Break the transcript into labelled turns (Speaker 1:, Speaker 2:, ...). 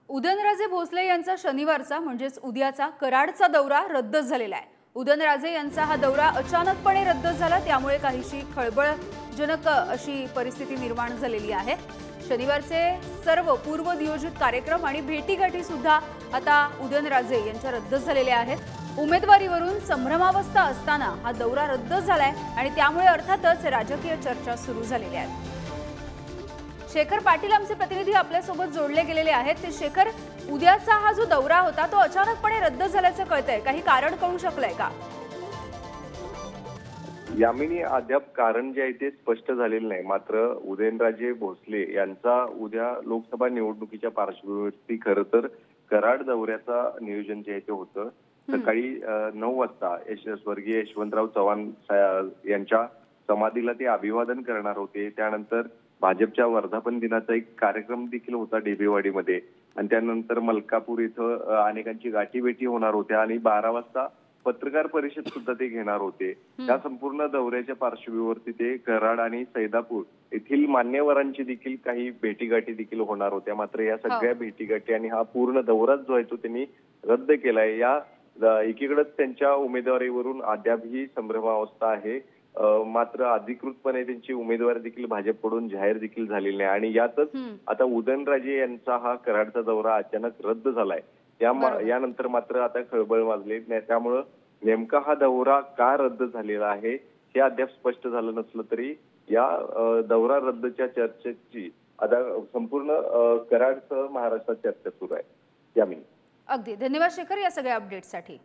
Speaker 1: उदयनराजे भोसले यांचा शनिवारचा म्हणजेच उद्याचा कराडचा दौरा रद्द झालेला आहे। उदयनराजे यांचा हा दौरा अचानकपणे रद्द झाला, त्यामुळे काहीशी खळबळजनक अशी परिस्थिती निर्माण झालेली आहे। शनिवारचे सर्व पूर्व नियोजित कार्यक्रम आणि भेटीगाठी सुद्धा आता उदयनराजे यांच्या रद्द झालेल्या आहेत। उमेदवारीवरून संभ्रमावस्था असताना हा दौरा रद्द झालाय आणि त्यामुळे अर्थातच राजकीय चर्चा सुरू झालेल्या आहेत। शेखर पाटील आमचे प्रतिनिधी आपल्या सोबत जोडले गेलेले आहेत। ते शेखर, उद्याचा हा जो दौरा होता तो अचानकपणे रद्द झाल्याचं कळतंय, काही कारण कळू शकलंय का?
Speaker 2: यामिनी, अद्याप कारण जे आहे ते स्पष्ट झालेलं नाही। मात्र उदयनराजे भोसले यांचा उद्या लोकसभा निवडणुकीच्या पार्श्वभूमीवरती खरं तर कराड दौऱ्याचा नियोजन जे आहे ते होतं। सकाळी 9 वाजता स्वर्गीय यशवंतराव चव्हाण यांच्या समाधीला ते अभिवादन करणार होते। त्यानंतर भाजपच्या वर्धापन दिनाचा एक कार्यक्रम देखील होता ढेबेवाडीमध्ये आणि त्यानंतर मलकापूर इथं अनेकांची गाठीभेटी होणार होत्या आणि 12 वाजता पत्रकार परिषद सुद्धा ते घेणार होते। त्या संपूर्ण दौऱ्याच्या पार्श्वभूमीवरती ते कराड आणि सैदापूर येथील मान्यवरांची देखील काही भेटीगाठी देखील होणार होत्या। मात्र या सगळ्या भेटीगाठी आणि हा पूर्ण दौराच जो आहे तो त्यांनी रद्द केलाय। या एकीकडेच त्यांच्या उमेदवारीवरून अद्यापही संभ्रमावस्था आहे। मात्र अधिकृतपणे त्यांची उमेदवारी देखील भाजपकडून जाहीर देखील झालेली नाही आणि यातच आता उदयनराजे यांचा हा कराडचा दौरा अचानक रद्द झालाय। यानंतर मात्र आता खळबळ माजली। त्यामुळे नेमका हा दौरा का रद्द झालेला आहे हे अद्याप स्पष्ट झालं नसलं तरी या दौरा रद्दच्या चर्चेची आता संपूर्ण कराडसह महाराष्ट्रात चर्चा सुरू आहे। यामिनी,
Speaker 1: अगदी धन्यवाद शेखर या सगळ्या अपडेट्ससाठी।